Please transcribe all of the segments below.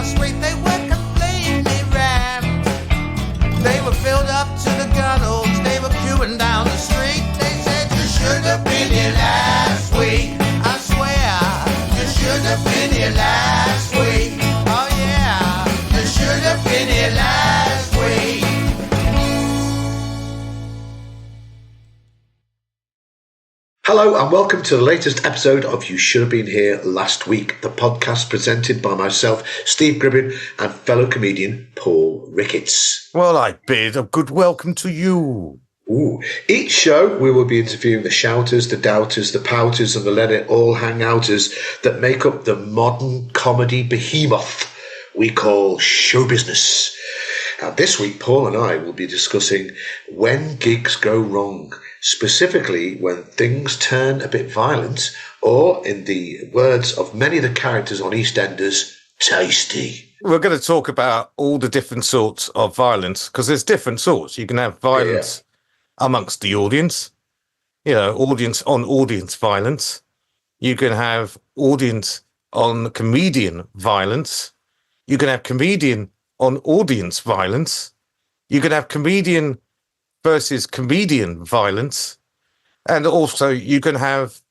street, they were completely rammed. They were filled up to the gunnels, they were queuing down the street. They said, you should have been here last week. I swear, you should have been here last week. Oh yeah, you should have been here last week. Hello and welcome to the latest episode of You Should Have Been Here Last Week, the podcast presented by myself, Steve Gribbin, and fellow comedian Paul Ricketts. Well, I bid a good welcome to you. Ooh. Each show we will be interviewing the shouters, the doubters, the pouters and the let it all hang outers that make up the modern comedy behemoth we call show business. Now, this week, Paul and I will be discussing when gigs go wrong, specifically when things turn a bit violent, or, in the words of many of the characters on EastEnders, tasty. We're going to talk about all the different sorts of violence, because there's different sorts. You can have violence amongst the audience, audience on audience violence. You can have audience on comedian violence. You can have comedian on audience violence. You can have comedian versus comedian violence. And also you can have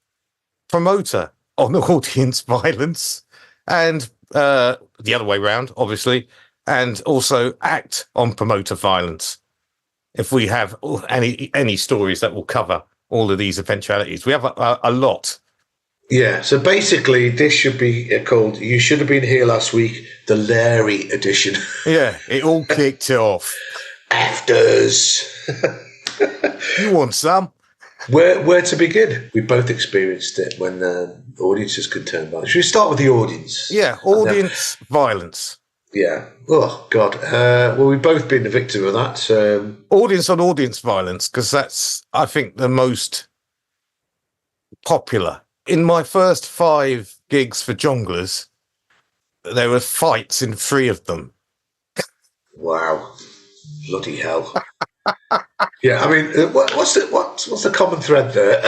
promoter on audience violence and the other way around, obviously, and also act on promoter violence. If we have any stories that will cover all of these eventualities, we have a lot. Yeah, so basically this should be called You Should Have Been Here Last Week, the Larry edition. Yeah, it all kicked off. Afters. You want some? Where to begin? We both experienced it when audiences could turn violent. Should we start with the audience? Yeah, audience violence. Yeah. Oh, God. Well, we've both been the victim of that. Audience on audience violence, because that's, I think, the most popular. In my first 5 gigs for jonglers, there were fights in 3 of them. Wow. Bloody hell. Yeah, I mean, what's the common thread there?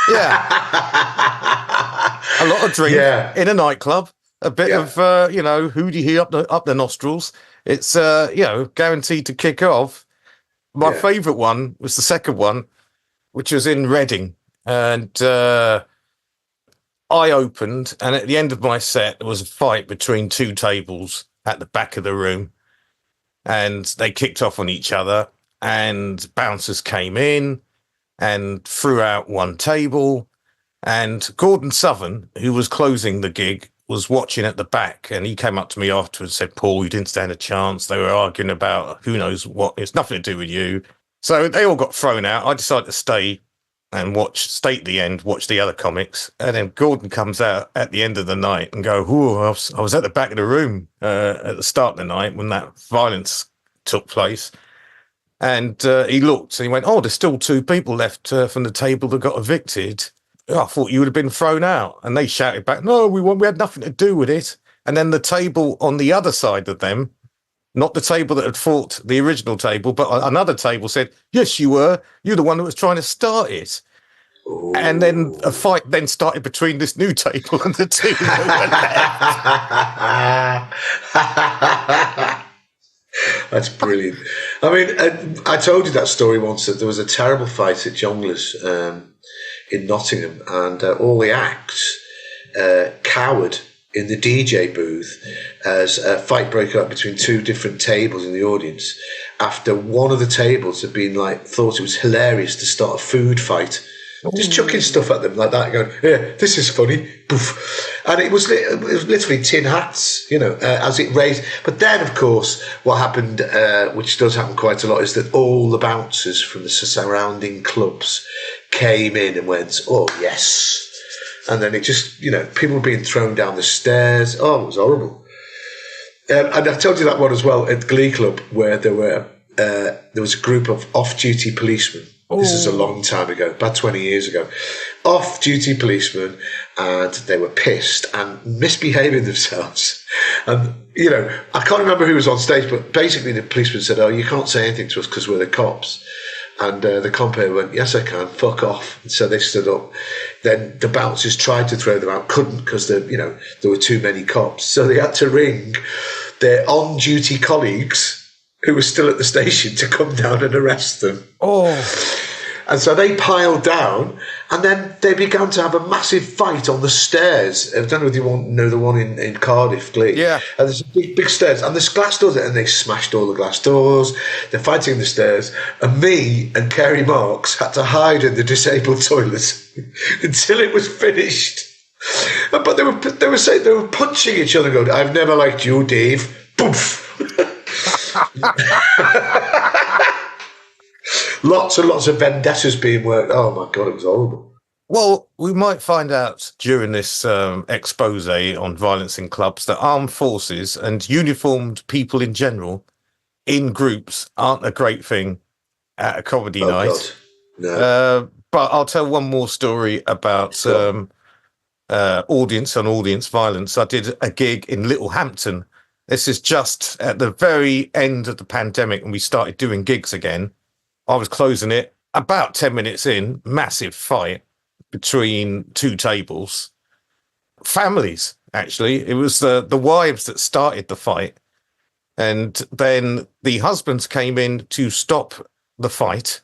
Yeah. A lot of drink in a nightclub, a bit of, hooty-hee up the nostrils. It's, guaranteed to kick off. My favourite one was the second one, which was in Reading. And I opened, and at the end of my set, there was a fight between 2 tables at the back of the room. And they kicked off on each other, and bouncers came in and threw out one table. And Gordon Southern, who was closing the gig, was watching at the back, and he came up to me afterwards and said, Paul, you didn't stand a chance. They were arguing about who knows what. It's nothing to do with you. So they all got thrown out. I decided to stay and stay at the end, watch the other comics. And then Gordon comes out at the end of the night and go, I was at the back of the room at the start of the night when that violence took place. And he looked and he went, there's still 2 people left from the table that got evicted. I thought you would have been thrown out. And they shouted back, no, we had nothing to do with it. And then the table on the other side of them, not the table that had fought the original table, but another table said, yes, you were. You're the one that was trying to start it. Ooh. And then a fight then started between this new table and the 2 that were left. That's brilliant. I mean, I told you that story once, that there was a terrible fight at Jonglers in Nottingham, and all the acts cowered in the DJ booth as a fight broke out between 2 different tables in the audience after one of the tables had been thought it was hilarious to start a food fight. Just chucking stuff at them like that, going, yeah, this is funny. Poof. And it was literally tin hats, as it raised. But then, of course, what happened, which does happen quite a lot, is that all the bouncers from the surrounding clubs came in and went, oh, yes. And then it just, people were being thrown down the stairs. Oh, it was horrible. And I've told you that one as well at Glee Club, where there was a group of off-duty policemen. This is a long time ago, about 20 years ago. Off-duty policemen, and they were pissed and misbehaving themselves. And, I can't remember who was on stage, but basically the policeman said, you can't say anything to us because we're the cops. And the compere went, yes, I can, fuck off. And so they stood up. Then the bouncers tried to throw them out, couldn't, because there were too many cops. So they had to ring their on-duty colleagues who were still at the station to come down and arrest them. Oh. And so they piled down, and then they began to have a massive fight on the stairs. I don't know if you know the one in Cardiff, Glee. Yeah. And there's big stairs, and there's glass doors, and they smashed all the glass doors. They're fighting the stairs, and me and Kerry Marks had to hide in the disabled toilet until it was finished. But they were saying, they were punching each other, going, "I've never liked you, Dave." Poof. Lots and lots of vendettas being worked. Oh my God, it was horrible. Well, we might find out during this expose on violence in clubs that armed forces and uniformed people in general in groups aren't a great thing at a comedy night. God. No. But I'll tell one more story about audience violence. I did a gig in Littlehampton. This is just at the very end of the pandemic, and we started doing gigs again. I was closing it. About 10 minutes in, massive fight between two tables. Families, actually. It was the wives that started the fight. And then the husbands came in to stop the fight.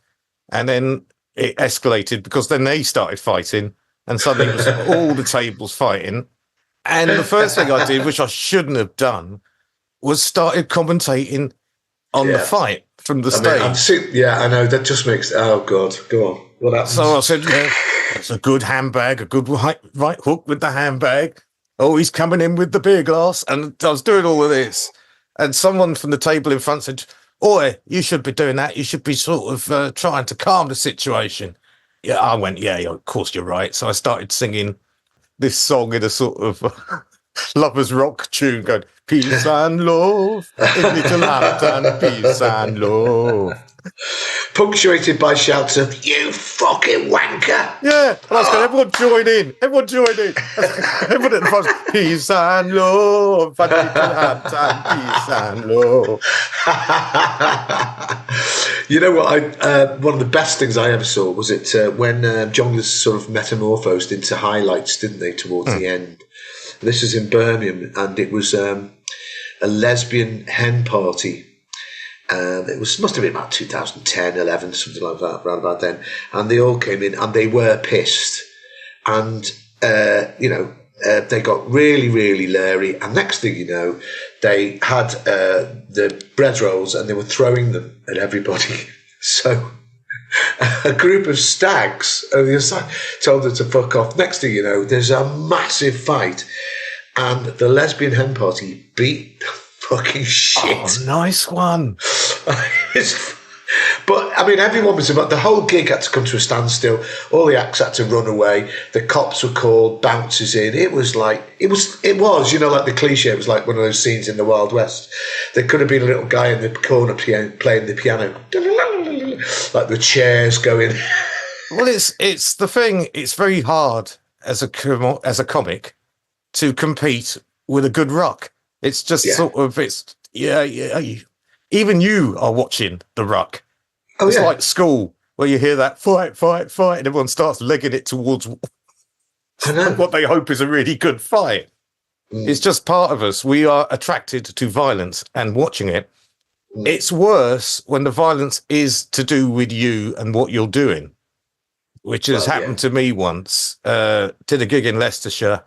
And then it escalated because then they started fighting. And suddenly it was all the tables fighting. And the first thing I did, which I shouldn't have done, was started commentating on the fight from the stage. I know. That just makes... Oh, God. Go on. What happened? So I said, it's a good handbag, a good right hook with the handbag. Oh, he's coming in with the beer glass. And I was doing all of this. And someone from the table in front said, "Oi, you should be doing that. You should be sort of trying to calm the situation." Yeah, I went, yeah, of course you're right. So I started singing this song in a sort of lovers rock tune going, "Peace and love in Littlehampton, peace and love." Punctuated by shouts of, "You fucking wanker." Yeah, and I was going, everyone join in. Everyone at the front, "Peace and love, in Littlehampton, peace and love." You know what? One of the best things I ever saw was when Jongleurs sort of metamorphosed into highlights, didn't they, towards the end? This was in Birmingham, and it was a lesbian hen party. It must have been about 2010, 11, something like that, around about then. And they all came in, and they were pissed. And, they got really, really leery. And next thing you know, they had the bread rolls, and they were throwing them at everybody. So a group of stags on the other side told them to fuck off. Next thing you know, there's a massive fight. And the lesbian hen party beat the fucking shit. Oh, nice one. But I mean, everyone was about, the whole gig had to come to a standstill. All the acts had to run away. The cops were called, bouncers in. It was like like the cliche. It was like one of those scenes in the Wild West. There could have been a little guy in the corner playing the piano, like the chairs going. Well, it's the thing. It's very hard as a comic to compete with a good ruck. It's just even you are watching the ruck. It's like school where you hear that fight, and everyone starts legging it towards what they hope is a really good fight. It's just part of us. We are attracted to violence and watching it. It's worse when the violence is to do with you and what you're doing, which has happened to me once. Did a gig in Leicestershire,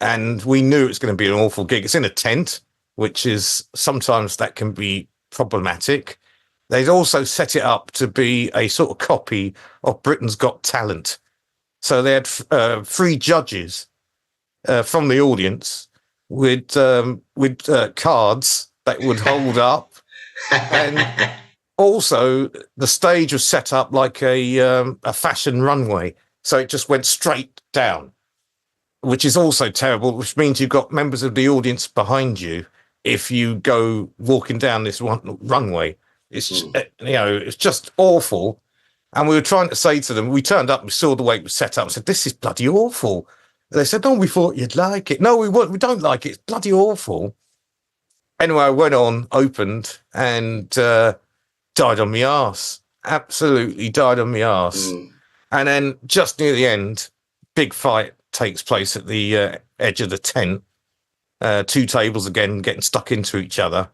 and we knew it was going to be an awful gig. It's in a tent, which is sometimes that can be problematic. They'd also set it up to be a sort of copy of Britain's Got Talent. So they had 3 judges from the audience with cards that would hold up. And also the stage was set up like a fashion runway. So it just went straight down, which is also terrible, which means you've got members of the audience behind you if you go walking down this runway. It's it's just awful. And we were trying to say to them, we turned up, we saw the way it was set up, and said, "This is bloody awful." And they said, "No, we thought you'd like it." "No, we don't like it. It's bloody awful." Anyway, I went on, opened, and died on my arse. absolutely died on my arse. And then just near the end, big fight takes place at the edge of the tent. Two tables again getting stuck into each other.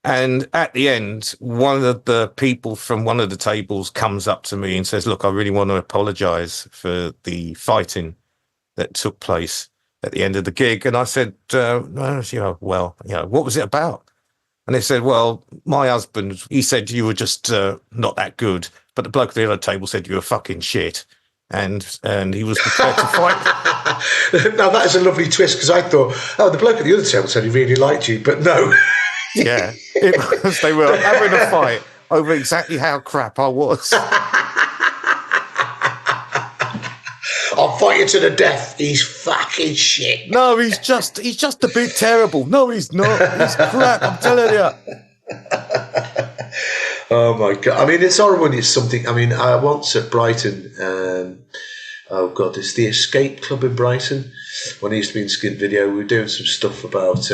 And at the end, one of the people from one of the tables comes up to me and says, look, I really want to apologize for the fighting that took place at the end of the gig. And I said, what was it about? And they said, well, my husband, he said you were just not that good. But the bloke at the other table said you were fucking shit. And he was prepared to fight. Now, that is a lovely twist, because I thought, the bloke at the other table said he really liked you. But no. Yeah, it was. They were having a fight over exactly how crap I was. I'll fight you to the death. He's fucking shit. No, he's just a bit terrible. No, he's not. He's crap. I'm telling you. Oh my God. I mean, it's horrible when it's something. I mean, once at Brighton, it's the Escape Club in Brighton. When I used to be in Skid Video, we were doing some stuff about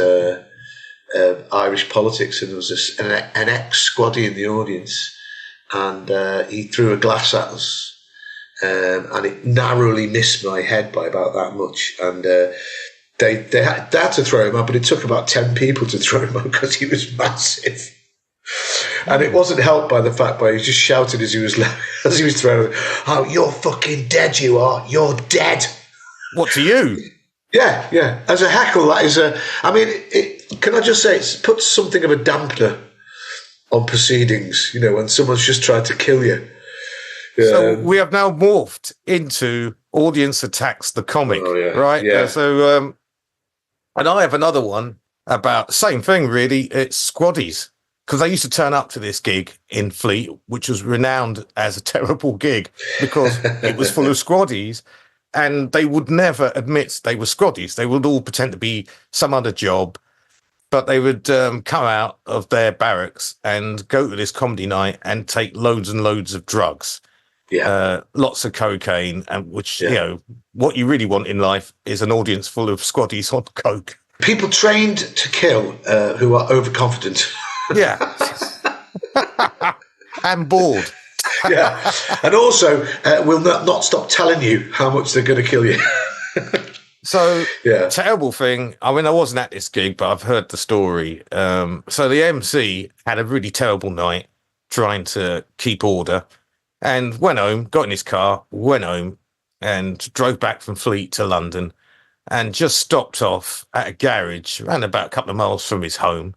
Irish politics, and there was an ex-squaddy in the audience, and he threw a glass at us. And it narrowly missed my head by about that much. And they had to throw him out, but it took about 10 people to throw him out because he was massive. And it wasn't helped by the fact that he just shouted as he was throwing, "Oh, you're fucking dead, you are. You're dead." What, to you? Yeah. As a heckle, that is can I just say, it puts something of a dampener on proceedings, when someone's just tried to kill you. So we have now morphed into Audience Attacks the Comic, right? Yeah. And I have another one about same thing, really. It's squaddies, because they used to turn up to this gig in Fleet, which was renowned as a terrible gig because it was full of squaddies, and they would never admit they were squaddies. They would all pretend to be some other job, but they would come out of their barracks and go to this comedy night and take loads and loads of drugs. Yeah, lots of cocaine, and which what you really want in life is an audience full of squaddies on coke. People trained to kill who are overconfident. Yeah, and bored. Yeah, and also will not stop telling you how much they're going to kill you. So terrible thing. I mean, I wasn't at this gig, but I've heard the story. So the MC had a really terrible night trying to keep order. And went home, got in his car, went home, and drove back from Fleet to London, and just stopped off at a garage, around about a couple of miles from his home.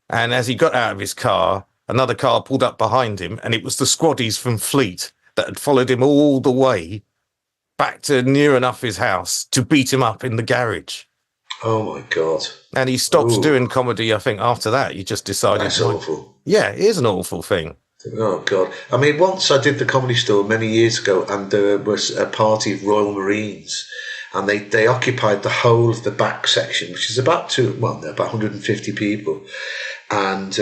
And as he got out of his car, another car pulled up behind him, and it was the squaddies from Fleet that had followed him all the way back to near enough his house to beat him up in the garage. Oh my God. And he stopped doing comedy, I think, after that. He just decided... That's awful. Yeah, it is an awful thing. Oh God! I mean, once I did the Comedy Store many years ago, and there was a party of Royal Marines, and they occupied the whole of the back section, which is about 150 people, and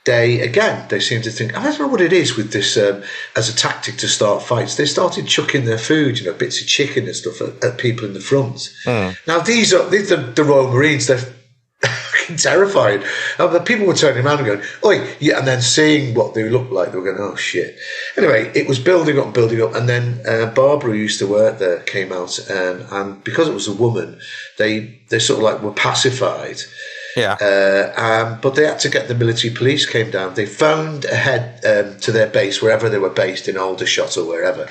they seem to think, I don't know what it is with this as a tactic to start fights. They started chucking their food, bits of chicken and stuff at people in the front. Now these are the Royal Marines. They're terrified. The people were turning around and going, "Oi!" Yeah, and then seeing what they looked like, they were going, "Oh shit!" Anyway, it was building up, and then Barbara, who used to work there, came out, and because it was a woman, they sort of like were pacified. Yeah. But they had to get the military police came down. They phoned ahead to their base, wherever they were based, in Aldershot or wherever,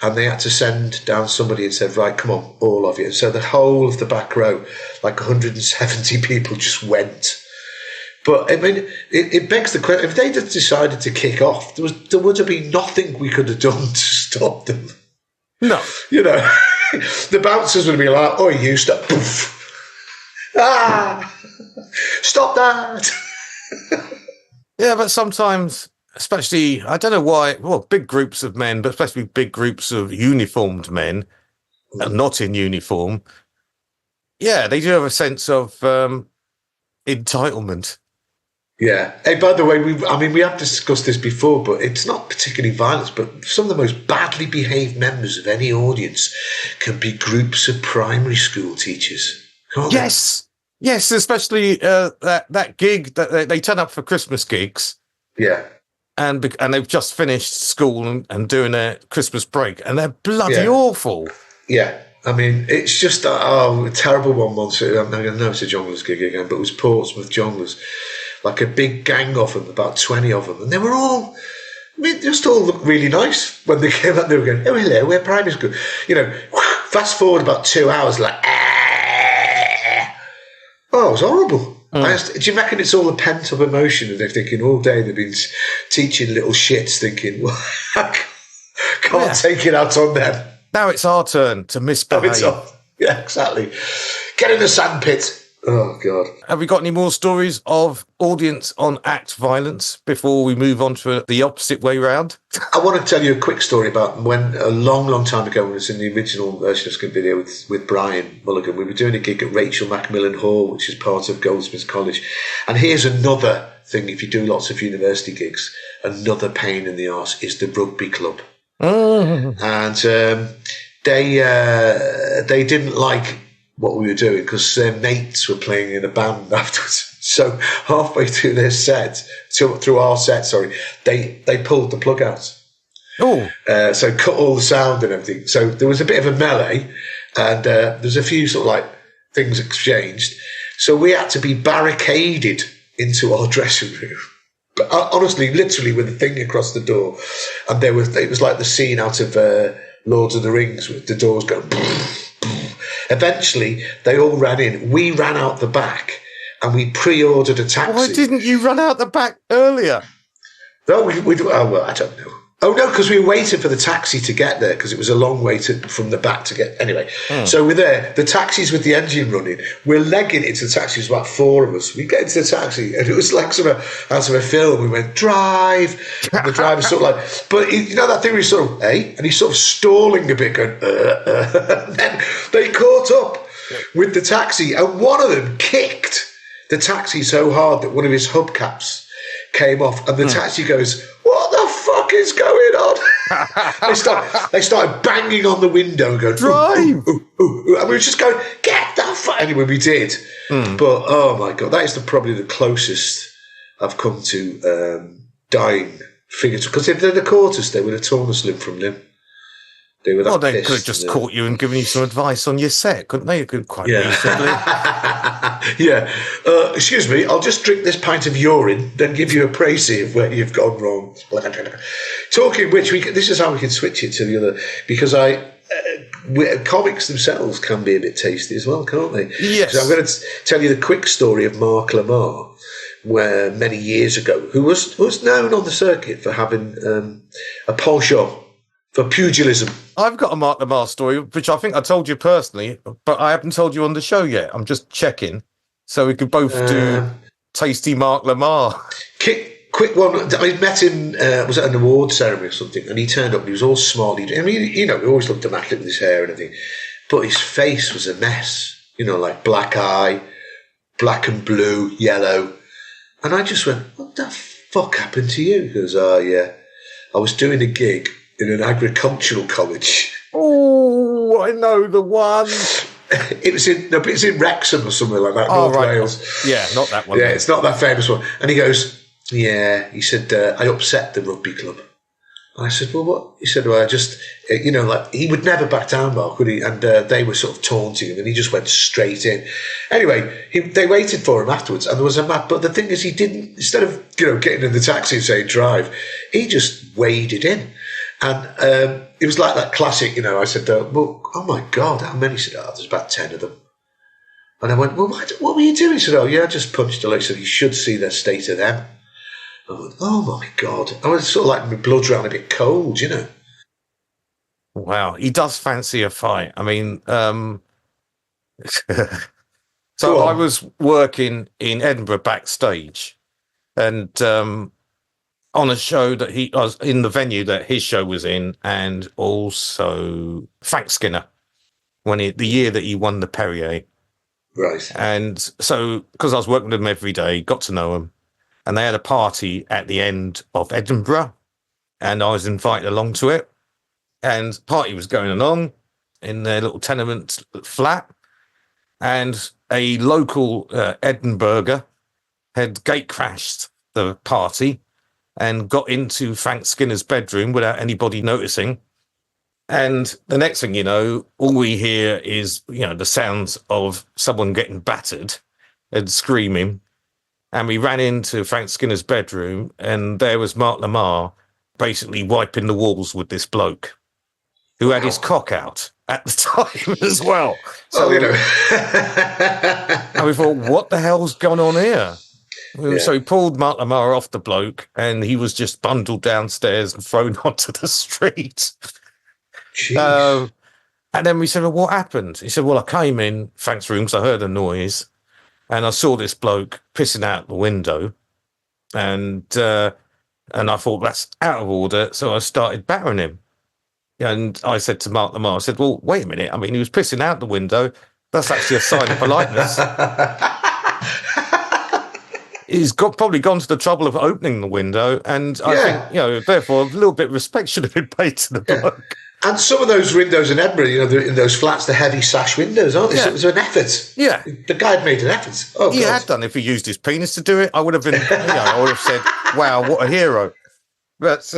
and they had to send down somebody and said, "Right, come on, all of you." So the whole of the back row, like 170 people, just went. But I mean, it begs the question: if they'd have decided to kick off, there would have been nothing we could have done to stop them. No, the bouncers would have been like, "Oh, you stop!" Poof. Stop that. Yeah, but sometimes, especially, I don't know why, big groups of men, but especially big groups of uniformed men, not in uniform, they do have a sense of entitlement. Yeah. Hey, by the way, we have discussed this before, but it's not particularly violence, but some of the most badly behaved members of any audience can be groups of primary school teachers. Yes. Yes, especially that gig that they turn up for Christmas gigs. Yeah. and they've just finished school and doing their Christmas break, and they're bloody awful. Yeah. I mean, it's just a terrible one once. I know it's a Jongleurs gig again, but it was Portsmouth Jongleurs. Like a big gang of them, about 20 of them. And they were all, just all looked really nice when they came out. They were going, oh, hello, we're primary school. Fast forward about 2 hours, like, oh, it was horrible. Do you reckon it's all the pent-up emotion? And they're thinking all day they've been teaching little shits, thinking, well, I can't take it out on them. Now it's our turn to misbehave. Yeah, exactly. Get in the sandpit. Oh, God. Have we got any more stories of audience on act violence before we move on to the opposite way round? I want to tell you a quick story about when, a long, long time ago, when it was in the original version of Skin Video with Brian Mulligan, we were doing a gig at Rachel Macmillan Hall, which is part of Goldsmiths College. And here's another thing, if you do lots of university gigs, another pain in the arse is the rugby club. And they didn't like what we were doing because their mates were playing in a band afterwards. So halfway through their set, through our set, they pulled the plug out. So cut all the sound and everything. So there was a bit of a melee, and there's a few sort of like things exchanged. So we had to be barricaded into our dressing room. But honestly, literally with the thing across the door, and it was like the scene out of Lord of the Rings with the doors going. Eventually, they all ran in. We ran out the back, and we pre-ordered a taxi. Why didn't you run out the back earlier? No, I don't know. Oh, no, because we were waiting for the taxi to get there, because it was a long way from the back to get... Anyway, So we're there. The taxi's with the engine running. We're legging into the taxi. There's about 4 of us. We get into the taxi, and it was like out of a film. We went, drive. And the driver's sort of like... But that thing where he's sort of, hey? And he's sort of stalling a bit, going, And then they caught up with the taxi, and one of them kicked the taxi so hard that one of his hubcaps came off, and the taxi goes, what the fuck is going on? They started banging on the window and going, drive! Ooh. And we were just going, get the fuck. Anyway, we did. But, oh my God, that is probably the closest I've come to dying figuratively. Because if they'd have caught us, they would have torn us limb from limb. They were that they pissed, could have just caught you and given you some advice on your set, couldn't they? Quite reasonably. Yeah. Excuse me, I'll just drink this pint of urine, then give you a précis of where you've gone wrong. Talking which, this is how we can switch it to the other, because comics themselves can be a bit tasty as well, can't they? Yes. So I'm going to tell you the quick story of Mark Lamar, where many years ago, who was known on the circuit for having a penchant for pugilism. I've got a Mark Lamar story, which I think I told you personally, but I haven't told you on the show yet. I'm just checking. So we could both do tasty Mark Lamar. Quick one. I met him, was at an award ceremony or something, and he turned up and he was all smiley. I mean, he always looked immaculate with his hair and everything, but his face was a mess. Like black eye, black and blue, yellow. And I just went, what the fuck happened to you? He goes, yeah, I was doing a gig in an agricultural college. Oh, I know the one. It's in Wrexham or somewhere like that, North Wales. Yeah, not that one. Yeah, it's not that famous one. And he goes, yeah, he said, I upset the rugby club. And I said, well, what? He said, well, I just, he would never back down, Mark, would he? And they were sort of taunting him, and he just went straight in. Anyway, they waited for him afterwards, and there was a map. But the thing is, he didn't, instead of, getting in the taxi and saying drive, he just waded in. And it was like that classic, I said, well, oh my God, how many? He said, there's about 10 of them. And I went, well, what were you doing? He said, oh, yeah, I just punched a leg. He said, you should see the state of them. I went, oh my God. I was sort of like my blood ran a bit cold, Wow, he does fancy a fight. I mean, so I was working in Edinburgh backstage, and on a show that I was in the venue that his show was in, and also Frank Skinner, the year that he won the Perrier. Right. And so, because I was working with him every day, got to know him, and they had a party at the end of Edinburgh, and I was invited along to it, and the party was going along in their little tenement flat, and a local Edinburgher had gate crashed the party and got into Frank Skinner's bedroom without anybody noticing. And the next thing you know, all we hear is, the sounds of someone getting battered and screaming. And we ran into Frank Skinner's bedroom, and there was Mark Lamar basically wiping the walls with this bloke who had his cock out at the time as well. So, and we thought, what the hell's going on here? Yeah. So he pulled Mark Lamar off the bloke, and he was just bundled downstairs and thrown onto the street. And then we said, well, what happened? He said, well, I came in Frank's room because I heard a noise, and I saw this bloke pissing out the window, and I thought, that's out of order, so I started battering him. And I said to Mark Lamar, I said, well, wait a minute. I mean, he was pissing out the window. That's actually a sign of politeness. He's probably gone to the trouble of opening the window, and I think, therefore, a little bit of respect should have been paid to the bloke. And some of those windows in Edinburgh, in those flats, the heavy sash windows, aren't they? Yeah. So it was an effort. Yeah. The guy had made an effort. Oh, he had done. If he used his penis to do it, I would have been, I would have said, wow, what a hero. But,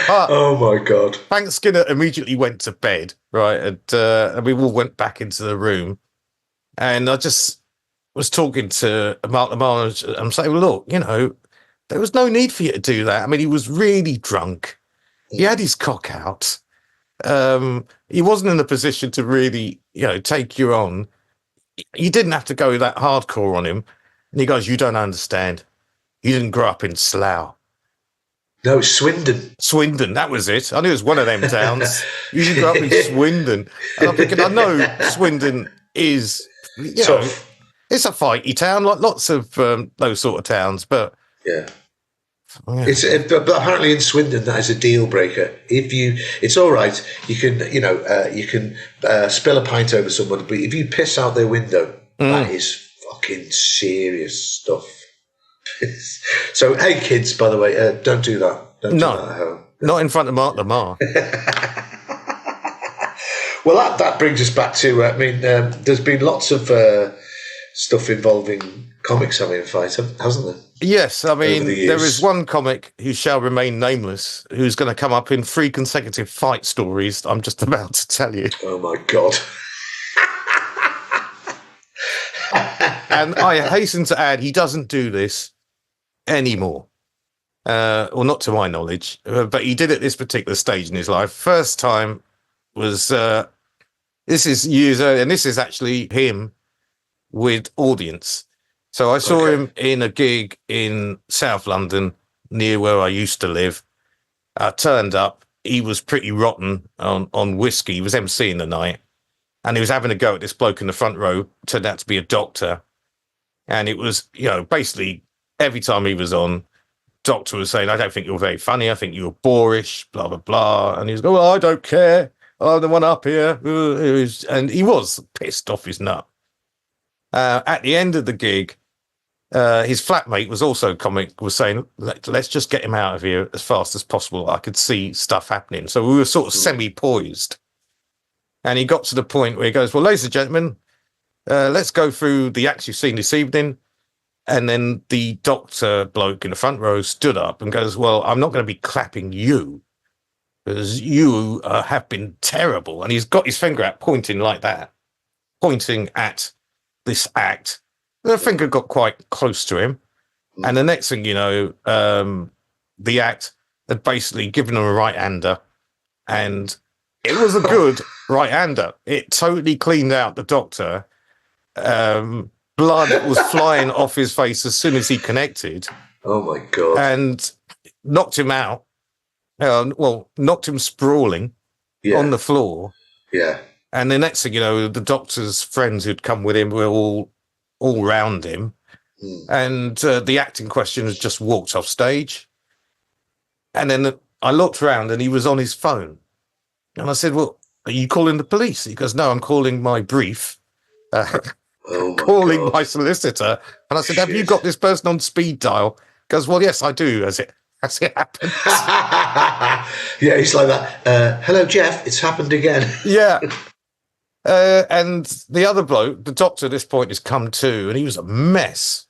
oh my God. Frank Skinner immediately went to bed, right? And we all went back into the room. And I just was talking to Mark Lamar, and I'm saying, well, look, there was no need for you to do that. I mean, he was really drunk. He had his cock out. He wasn't in a position to really, take you on. You didn't have to go that hardcore on him. And he goes, you don't understand. You didn't grow up in Slough. No, Swindon. Swindon, that was it. I knew it was one of them towns. You didn't grow up in Swindon. And I'm thinking, I know Swindon is, tough. It's a fighty town, like lots of those sort of towns, but... Yeah. But apparently in Swindon that is a deal breaker. It's all right. You can spill a pint over someone, but if you piss out their window, that is fucking serious stuff. So hey, kids, by the way, don't do that. Don't do that at home. Not in front of Mark Lamar. Well, that brings us back to. There's been lots of stuff involving comics having a fight, hasn't there? Yes, I mean, there is one comic who shall remain nameless who's going to come up in 3 consecutive fight stories I'm just about to tell you. Oh, my God. And I hasten to add, he doesn't do this anymore. Well, not to my knowledge, but he did at this particular stage in his life. First time was, this is years earlier, and this is actually him with audience. So I saw him in a gig in South London, near where I used to live. I turned up. He was pretty rotten on whiskey. He was emceeing the night. And he was having a go at this bloke in the front row. Turned out to be a doctor. And it was, basically every time he was on, doctor was saying, I don't think you're very funny. I think you're boorish, blah, blah, blah. And he was going, well, I don't care. I'm the one up here. And he was pissed off his nut. At the end of the gig, his flatmate was also a comic, was saying, let's just get him out of here as fast as possible. I could see stuff happening. So we were sort of semi-poised. And he got to the point where he goes, well, ladies and gentlemen, let's go through the acts you've seen this evening. And then the doctor bloke in the front row stood up and goes, well, I'm not going to be clapping you because you have been terrible. And he's got his finger out pointing like that, pointing at this act. The finger got quite close to him. And the next thing you know, the act had basically given him a right-hander. And it was a good right-hander. It totally cleaned out the doctor. Blood was flying off his face as soon as he connected. Oh, my God. And knocked him out. Knocked him sprawling on the floor. Yeah. And the next thing you know, the doctor's friends who'd come with him were all round him. And the act in question had just walked off stage. And then I looked around and he was on his phone. And I said, well, are you calling the police? He goes, no, I'm calling my brief. Calling my solicitor. And I said, have you got this person on speed dial? He goes, well, yes, I do, as it happens. Yeah, he's like that. Hello, Jeff, it's happened again. Yeah. And the other bloke, the doctor at this point has come to, and he was a mess.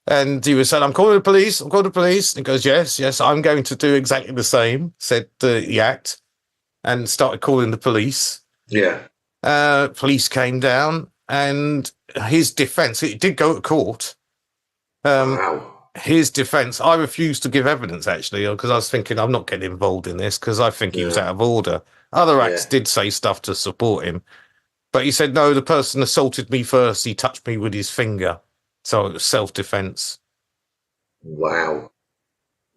And he was saying, I'm calling the police. I'm calling the police. And he goes, yes, I'm going to do exactly the same, said the act, and started calling the police. Yeah. Police came down, and his defense, it did go to court. Wow. His defense, I refused to give evidence, actually, because I was thinking I'm not getting involved in this because I think he was out of order. Other acts did say stuff to support him. But he said, no, the person assaulted me first. He touched me with his finger. So it was self-defense. Wow.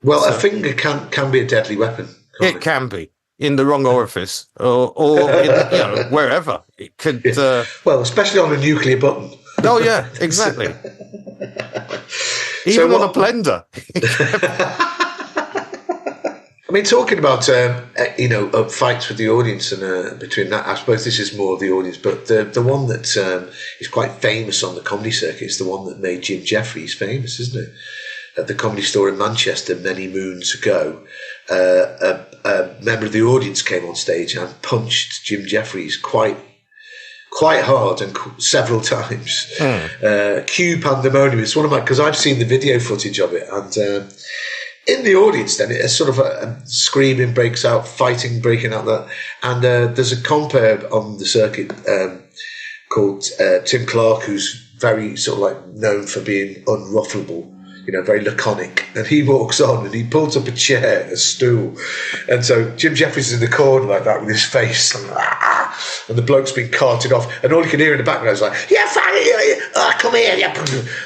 Well, a finger can be a deadly weapon. It can be. In the wrong orifice or in, wherever. It could... well, especially on a nuclear button. Oh, yeah, exactly. Even on a blender. I mean, talking about, fights with the audience and between that, I suppose this is more of the audience, but the one that is quite famous on the comedy circuit is the one that made Jim Jeffries famous, isn't it? At the Comedy Store in Manchester many moons ago, a member of the audience came on stage and punched Jim Jeffries quite hard and several times. Cue pandemonium. It's one of my, because I've seen the video footage of it, and in the audience then it's sort of a screaming breaks out, fighting breaking out, that, and there's a compere on the circuit called Tim Clark, who's very sort of like known for being unruffable, very laconic, and he walks on and he pulls up a chair, a stool, and so Jim Jeffries is in the corner like that with his face, and the bloke's been carted off, and all you can hear in the background is like, yeah, come here, yeah.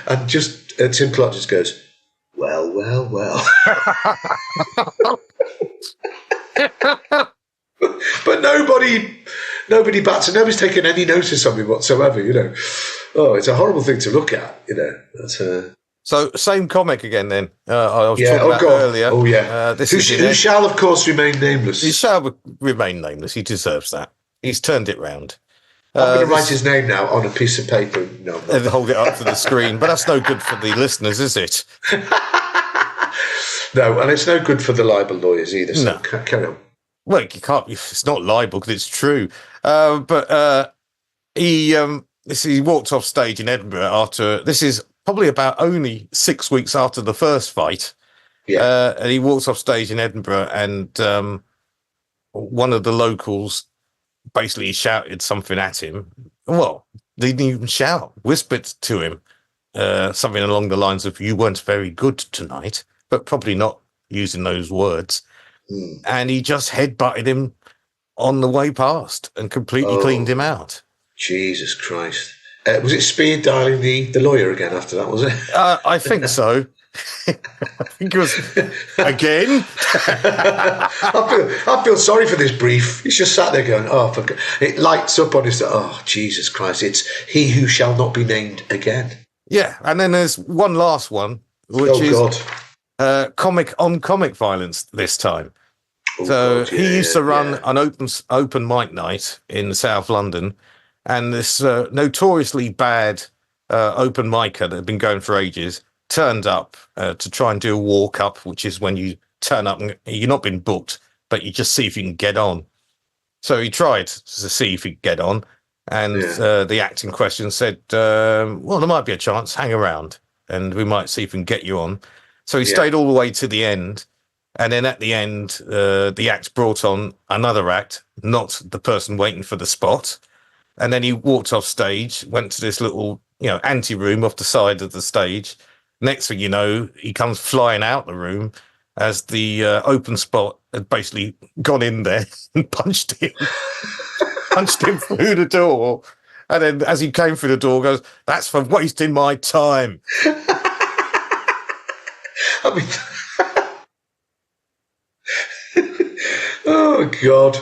And just Tim Clark just goes, well. But nobody bats, and nobody's taking any notice of me whatsoever, Oh, it's a horrible thing to look at, That's, So, same comic again then. I was talking about earlier. Oh, yeah. Who shall, of course, remain nameless. He shall remain nameless. He deserves that. He's turned it round. I'm going to write his name now on a piece of paper. No, and hold it up to the screen. But that's no good for the listeners, is it? No, and it's no good for the libel lawyers either. So no. Carry on. Well, you can't. It's not libel because it's true. He walked off stage in Edinburgh after. This is probably about only 6 weeks after the first fight. Yeah. And he walks off stage in Edinburgh, and one of the locals basically shouted something at him. Well, they didn't even shout, whispered to him something along the lines of, you weren't very good tonight, but probably not using those words. And he just headbutted him on the way past and completely cleaned him out. Jesus Christ. Was it speed dialing the lawyer again after that, was it? I think so. I think it was again. I feel sorry for this brief. He's just sat there going, oh, for God. It lights up on his, oh, Jesus Christ, it's he who shall not be named again. Yeah, and then there's one last one, which is comic violence this time. He used to run an open mic night in South London, and this notoriously bad open micer that had been going for ages turned up to try and do a walk up, which is when you turn up and you're not been booked, but you just see if you can get on. So he tried to see if he could get on, and the act in question said, well, there might be a chance, hang around, and we might see if we can get you on. So he stayed all the way to the end, and then at the end, the act brought on another act, not the person waiting for the spot, and then he walked off stage, went to this little, ante-room off the side of the stage. Next thing you know, he comes flying out the room as the open spot had basically gone in there and punched him through the door. And then as he came through the door, goes, that's for wasting my time. I mean, oh, God.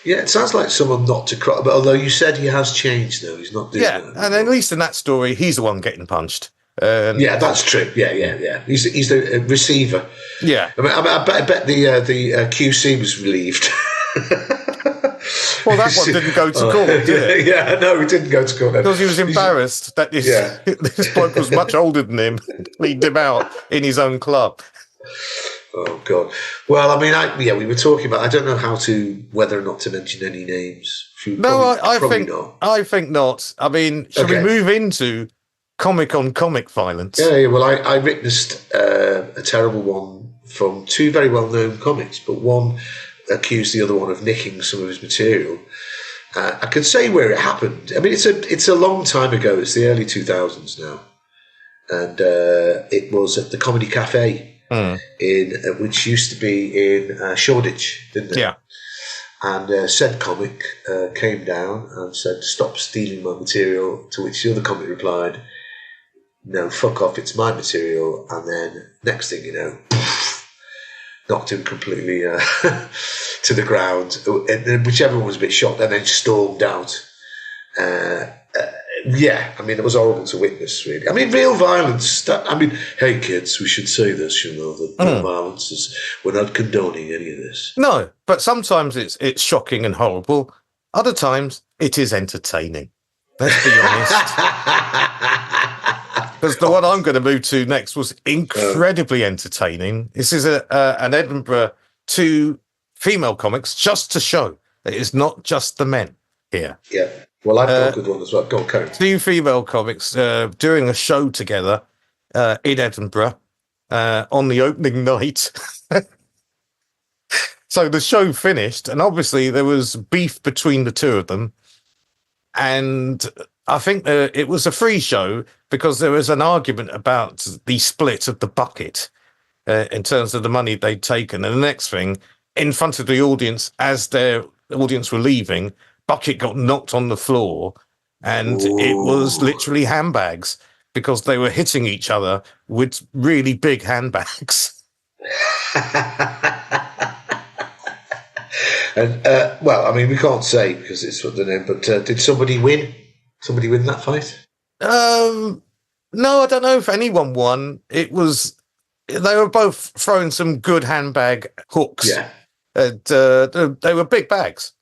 Yeah, it sounds like someone not to cry. But although you said he has changed, though, he's not doing that. And at least in that story, he's the one getting punched. Yeah, that's true. Yeah. He's the receiver. Yeah. I bet the QC was relieved. Well, that one didn't go to court, did it? Yeah, no, he didn't go to court. Because he was embarrassed that this bloke was much older than him, cleaned him out in his own club. Oh, God. Well, I mean, we were talking about, I don't know whether or not to mention any names. I think not. I mean, should we move into comic on comic violence. Yeah, well, I witnessed a terrible one from two very well-known comics, but one accused the other one of nicking some of his material. I can say where it happened. I mean, it's a long time ago. It's the early 2000s now. And it was at the Comedy Cafe, which used to be in Shoreditch, didn't it? Yeah. And said comic came down and said, "Stop stealing my material," to which the other comic replied, "No, fuck off, it's my material." And then next thing you know, knocked him completely to the ground. And whichever one was a bit shocked, and then stormed out. Yeah, I mean, it was horrible to witness, really. I mean, real violence. Hey, kids, we should say this, that real violence is, we're not condoning any of this. No, but sometimes it's shocking and horrible. Other times, it is entertaining. Let's be honest. Because the one I'm going to move to next was incredibly entertaining. This is an Edinburgh, two female comics, just to show that it's not just the men here. Yeah. Well, I've got a good one as well. Go on, Karen. Two female comics doing a show together in Edinburgh on the opening night. So the show finished, and obviously there was beef between the two of them. And I think it was a free show because there was an argument about the split of the bucket in terms of the money they'd taken. And the next thing, in front of the audience, as their audience were leaving, bucket got knocked on the floor, and it was literally handbags because they were hitting each other with really big handbags. And well, I mean, we can't say because it's what the name. But did somebody win? Somebody win that fight? No, I don't know if anyone won. They were both throwing some good handbag hooks. Yeah, and they were big bags.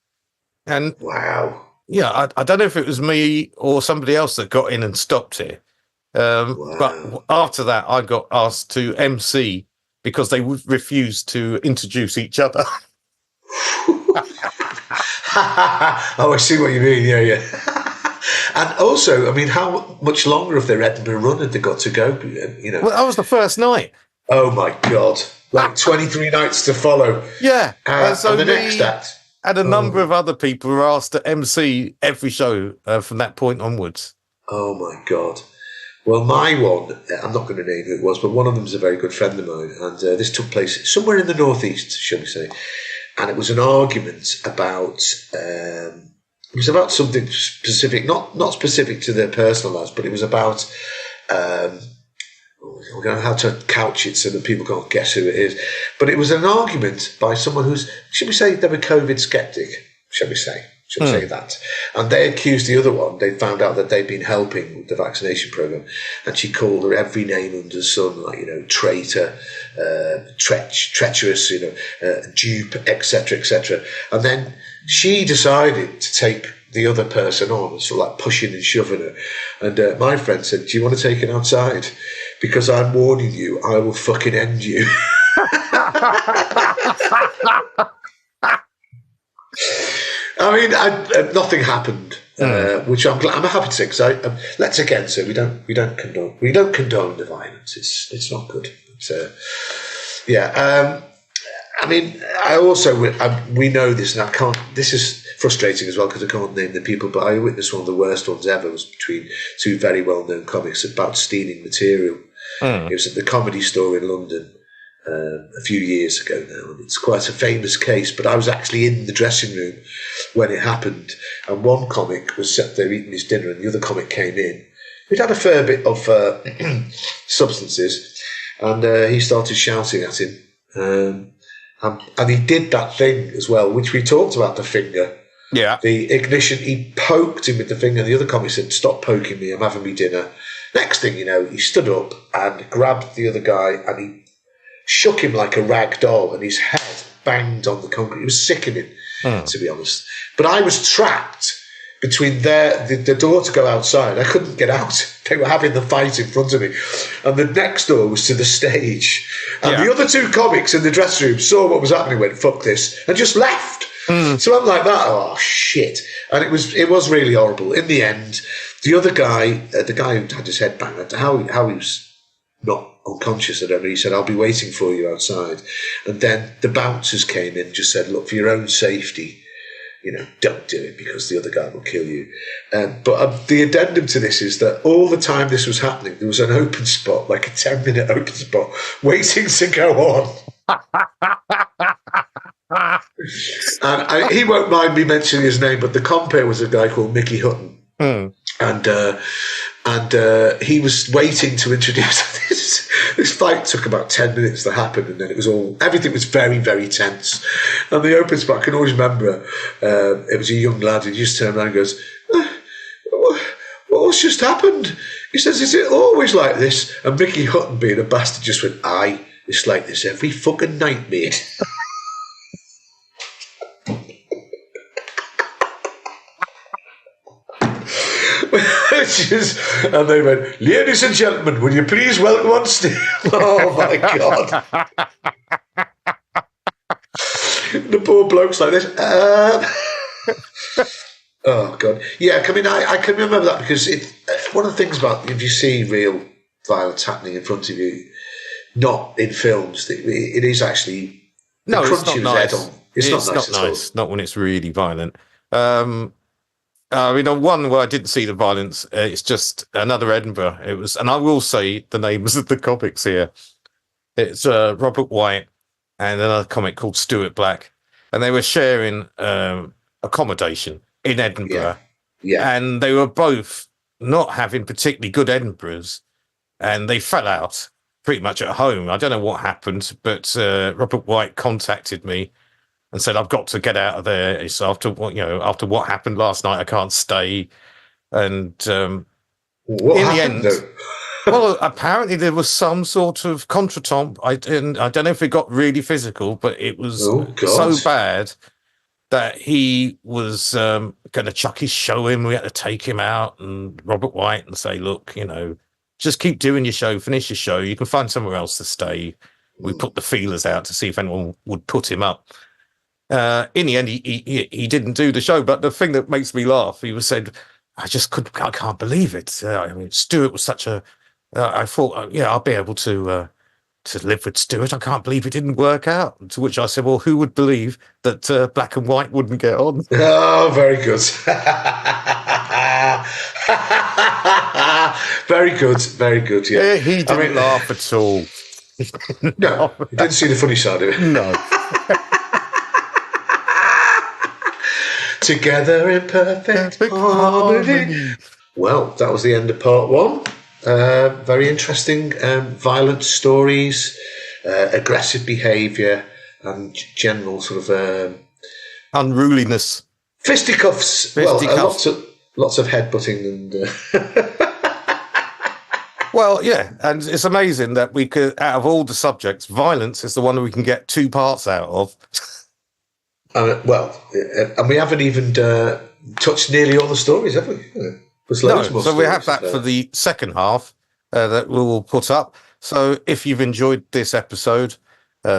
And wow. Yeah, I don't know if it was me or somebody else that got in and stopped it. Wow. But after that, I got asked to MC because they refused to introduce each other. Oh, I see what you mean. Yeah. And also, I mean, how much longer of their Edinburgh run had they got to go? Well, that was the first night. Oh my God! Like 23 nights to follow. Yeah. So the next act. And a number of other people were asked to MC every show from that point onwards. Oh, my God. Well, my one, I'm not going to name who it was, but one of them is a very good friend of mine. And this took place somewhere in the northeast, shall we say. And it was an argument about, something specific, not specific to their personal lives, but it was about, how to couch it so that people can't guess who it is. But it was an argument by someone who's, should we say, they were COVID skeptic, shall we say? Should we say that? And they accused the other one. They found out that they'd been helping with the vaccination program, and she called her every name under the sun, like, traitor, treacherous, dupe, etc., etc. And then she decided to take the other person on, sort of like pushing and shoving her. And my friend said, "Do you want to take it outside? Because I'm warning you, I will fucking end you." I mean, nothing happened, which I'm happy to say. Because let's again say we don't condone the violence. It's not good. I mean, we know this, and I can't. This is frustrating as well because I can't name the people. But I witnessed one of the worst ones ever. It was between two very well-known comics about stealing material. It was at the Comedy Store in London a few years ago now, and it's quite a famous case. But I was actually in the dressing room when it happened, and one comic was sat there eating his dinner, and the other comic came in. He'd had a fair bit of substances, and he started shouting at him. And he did that thing as well, which we talked about, the finger. Yeah. The ignition, he poked him with the finger, and the other comic said, "Stop poking me, I'm having me dinner." Next thing you know, he stood up and grabbed the other guy, and he shook him like a rag doll, and his head banged on the concrete. It was sickening, to be honest. But I was trapped between the door to go outside. I couldn't get out. They were having the fight in front of me. And the next door was to the stage. And the other two comics in the dressing room saw what was happening, went, "Fuck this," and just left. So I'm like that, oh shit. And it was really horrible. In the end, The other guy, the guy who had his head banged, how he was not unconscious or whatever, he said, "I'll be waiting for you outside." And then the bouncers came in and just said, "Look, for your own safety, don't do it because the other guy will kill you." But the addendum to this is that all the time this was happening, there was an open spot, like a 10-minute open spot, waiting to go on. And he won't mind me mentioning his name, but the compere was a guy called Mickey Hutton. And he was waiting to introduce this. This fight took about 10 minutes to happen, and then everything was very, very tense. And the open spot, I can always remember, it was a young lad who just turned around and goes, "What's just happened?" He says, "Is it always like this?" And Mickey Hutton, being a bastard, just went, "Aye, it's like this every fucking night, mate." And they went, "Ladies and gentlemen, will you please welcome on stage?" Oh my God. The poor bloke's like this. Oh God. Yeah, I mean, I can remember that because one of the things about if you see real violence happening in front of you, not in films, it is actually it's not nice. It's not nice. Not when it's really violent. I mean, on one where I didn't see the violence, it's just another Edinburgh. It was, and I will say the names of the comics here. It's Robert White and another comic called Stuart Black, and they were sharing accommodation in Edinburgh. Yeah. And they were both not having particularly good Edinburghs, and they fell out pretty much at home. I don't know what happened, but Robert White contacted me and said, "I've got to get out of there. It's after what happened last night, I can't stay." And what in happened, the end, well, apparently there was some sort of contretemps. I don't know if it got really physical, but it was so bad that he was going to chuck his show in. We had to take him out, and Robert White, and say, "Look, just keep doing your show, finish your show. You can find somewhere else to stay." We put the feelers out to see if anyone would put him up. In the end, he didn't do the show. But the thing that makes me laugh, he was said, I can't believe it. I mean, Stuart was such a, I thought, I'll be able to live with Stuart. I can't believe it didn't work out. To which I said, well, who would believe that Black and White wouldn't get on? Oh, very good. Very good, yeah. He didn't laugh at all. No, he didn't see the funny side of it. No. Together in perfect harmony. Well, that was the end of part one. Very interesting, violent stories, aggressive behaviour, and general sort of unruliness. Fisticuffs. Well, lots of headbutting and. Well, yeah, and it's amazing that we could, out of all the subjects, violence is the one that we can get 2 parts out of. And we haven't even touched nearly all the stories, have we? No, so we have that for the second half that we will put up. So if you've enjoyed this episode,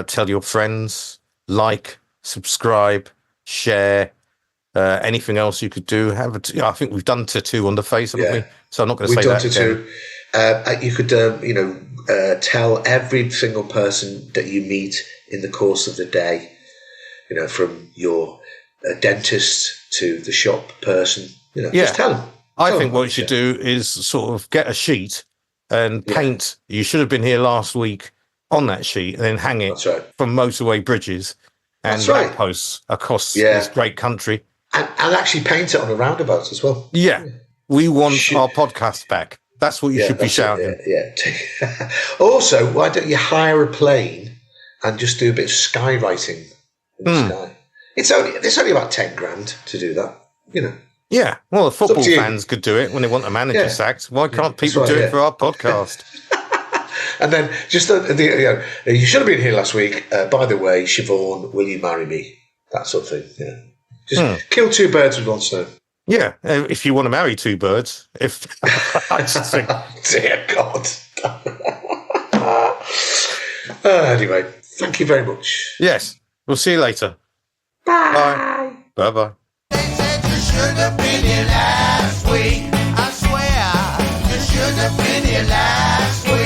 tell your friends, like, subscribe, share. Anything else you could do? I think we've done tattoo on the face, haven't we? So I'm not going to say that again. You could, tell every single person that you meet in the course of the day, from your dentist to the shop person, just tell them. I think what you should do is sort of get a sheet and paint. You should have been here last week on that sheet, and then hang it from motorway bridges and lampposts across this great country. And actually paint it on a roundabout as well. Yeah. We want our podcast back. That's what you should be shouting. Yeah. Also, why don't you hire a plane and just do a bit of skywriting in the sky? It's only about 10 grand to do that, Yeah, well, the football fans could do it when they want a manager sacked. Why can't people do it for our podcast? And then just you should have been here last week. By the way, Siobhan, will you marry me? That sort of thing. Yeah, just kill 2 birds with one stone. Yeah, if you want to marry 2 birds. If I just think, dear God. Anyway, thank you very much. Yes, we'll see you later. Bye. Bye. Bye. They said you should have been here last week. I swear. should have been here last week.